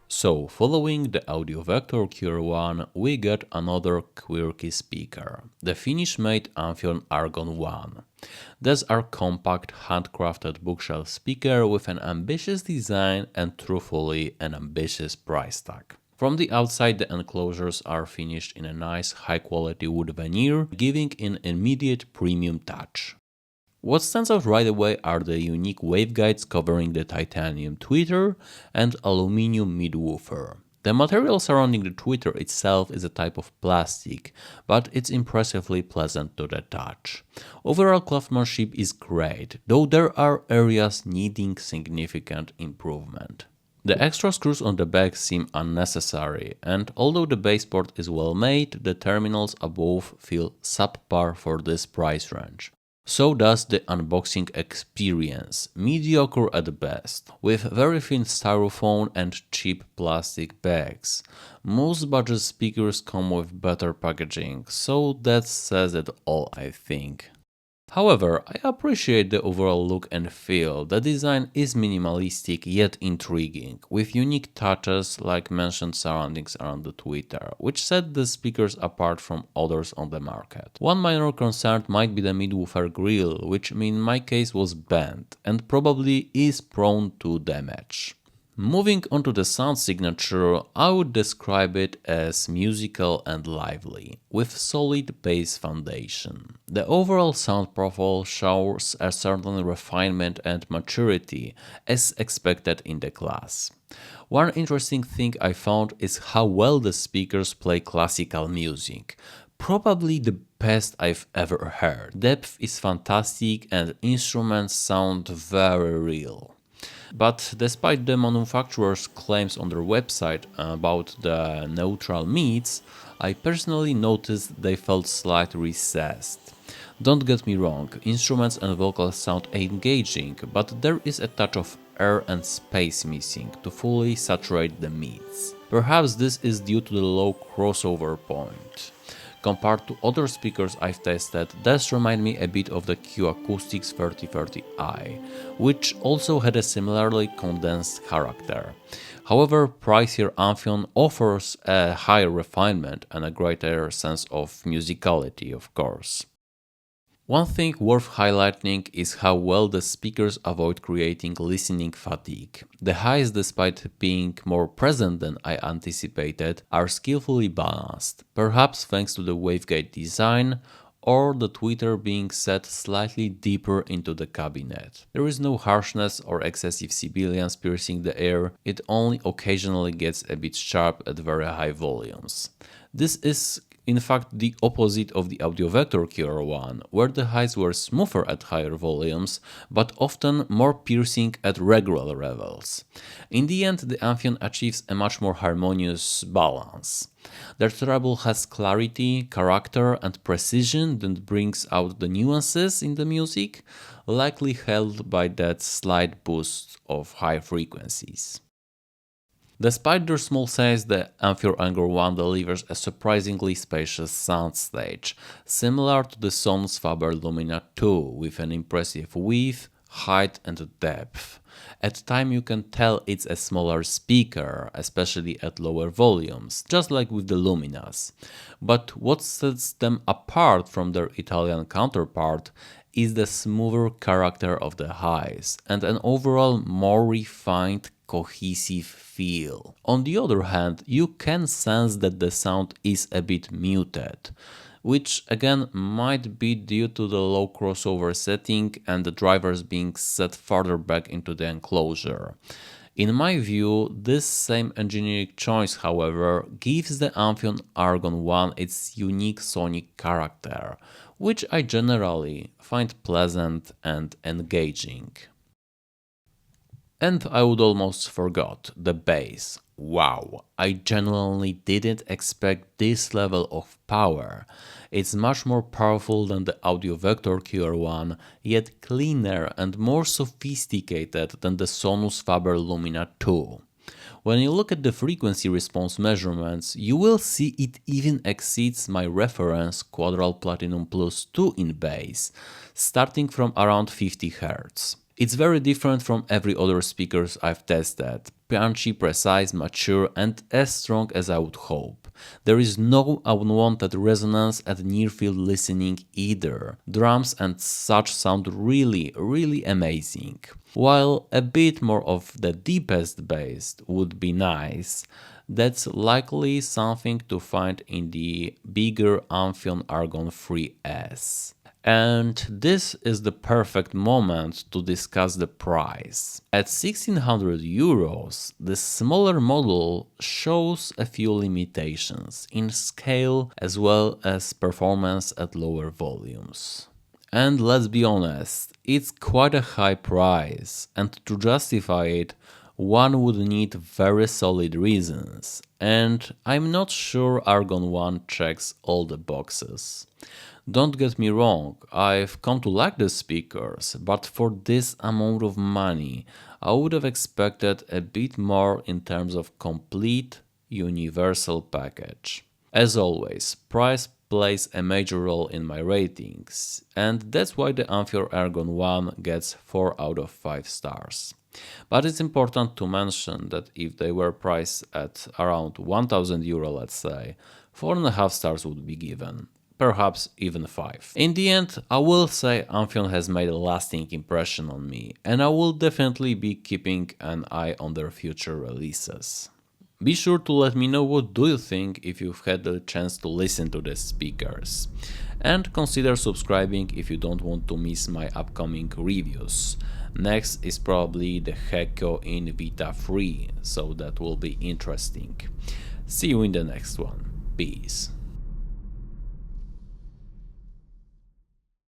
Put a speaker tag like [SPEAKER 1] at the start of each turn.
[SPEAKER 1] So, following the Audiovector QR1, we get another Quirky speaker, the Finnish-made Amphion Argon 1. These are compact, handcrafted bookshelf speaker with an ambitious design and truthfully an ambitious price tag. From the outside, the enclosures are finished in a nice high-quality wood veneer, giving an immediate premium touch. What stands out right away are the unique waveguides covering the titanium tweeter and aluminum midwoofer. The material surrounding the tweeter itself is a type of plastic, but it's impressively pleasant to the touch. Overall craftsmanship is great, though there are areas needing significant improvement. The extra screws on the back seem unnecessary, and although the baseboard is well made, the terminals above feel subpar for this price range. So does the unboxing experience, mediocre at best, with very thin styrofoam and cheap plastic bags. Most budget speakers come with better packaging, so that says it all, I think. However, I appreciate the overall look and feel. The design is minimalistic yet intriguing, with unique touches like mentioned surroundings around the tweeter, which set the speakers apart from others on the market. One minor concern might be the midwoofer grill, which in my case was bent and probably is prone to damage. Moving on to the sound signature, I would describe it as musical and lively, with solid bass foundation. The overall sound profile shows a certain refinement and maturity, as expected in the class. One interesting thing I found is how well the speakers play classical music. Probably the best I've ever heard. Depth is fantastic and instruments sound very real. But despite the manufacturer's claims on their website about the neutral mids, I personally noticed they felt slightly recessed. Don't get me wrong, instruments and vocals sound engaging, but there is a touch of air and space missing to fully saturate the mids. Perhaps this is due to the low crossover point. Compared to other speakers I've tested, this remind me a bit of the Q Acoustics 3030i, which also had a similarly condensed character. However, pricier Amphion offers a higher refinement and a greater sense of musicality, of course. One thing worth highlighting is how well the speakers avoid creating listening fatigue. The highs, despite being more present than I anticipated, are skillfully balanced, perhaps thanks to the waveguide design or the tweeter being set slightly deeper into the cabinet. There is no harshness or excessive sibilance piercing the air, it only occasionally gets a bit sharp at very high volumes. This is in fact the opposite of the Audiovector QR1, where the highs were smoother at higher volumes, but often more piercing at regular levels. In the end, the Amphion achieves a much more harmonious balance. Their treble has clarity, character and precision that brings out the nuances in the music, likely held by that slight boost of high frequencies. Despite their small size, the Amphion Argon 1 delivers a surprisingly spacious soundstage, similar to the Sonos Faber Lumina 2, with an impressive width, height and depth. At times you can tell it's a smaller speaker, especially at lower volumes, just like with the Luminas. But what sets them apart from their Italian counterpart is the smoother character of the highs and an overall more refined, cohesive feel. On the other hand, you can sense that the sound is a bit muted, which again might be due to the low crossover setting and the drivers being set farther back into the enclosure. In my view, this same engineering choice, however, gives the Amphion Argon 1 its unique sonic character, which I generally find pleasant and engaging. And I would almost forgot the bass. Wow, I genuinely didn't expect this level of power. It's much more powerful than the Audiovector QR1, yet cleaner and more sophisticated than the Sonos Faber Lumina 2. When you look at the frequency response measurements, you will see it even exceeds my reference Quadral Platinum Plus 2 in bass, starting from around 50 Hz. It's very different from every other speakers I've tested. Punchy, precise, mature, and as strong as I would hope. There is no unwanted resonance at near-field listening either. Drums and such sound really amazing. While a bit more of the deepest bass would be nice, that's likely something to find in the bigger Amphion Argon 3S. And this is the perfect moment to discuss the price. At 1600 euros, the smaller model shows a few limitations in scale as well as performance at lower volumes. And let's be honest, it's quite a high price, and to justify it, one would need very solid reasons, and I'm not sure Argon 1 checks all the boxes. Don't get me wrong, I've come to like the speakers, but for this amount of money, I would have expected a bit more in terms of complete, universal package. As always, price plays a major role in my ratings, and that's why the Amphion Argon 1 gets 4 out of 5 stars. But it's important to mention that if they were priced at around 1000 euro, let's say, 4.5 stars would be given. Perhaps even 5. In the end, I will say Amphion has made a lasting impression on me, and I will definitely be keeping an eye on their future releases. Be sure to let me know what do you think if you've had the chance to listen to the speakers. And consider subscribing if you don't want to miss my upcoming reviews. Next is probably the Hekko in Vita 3, so that will be interesting. See you in the next one. Peace.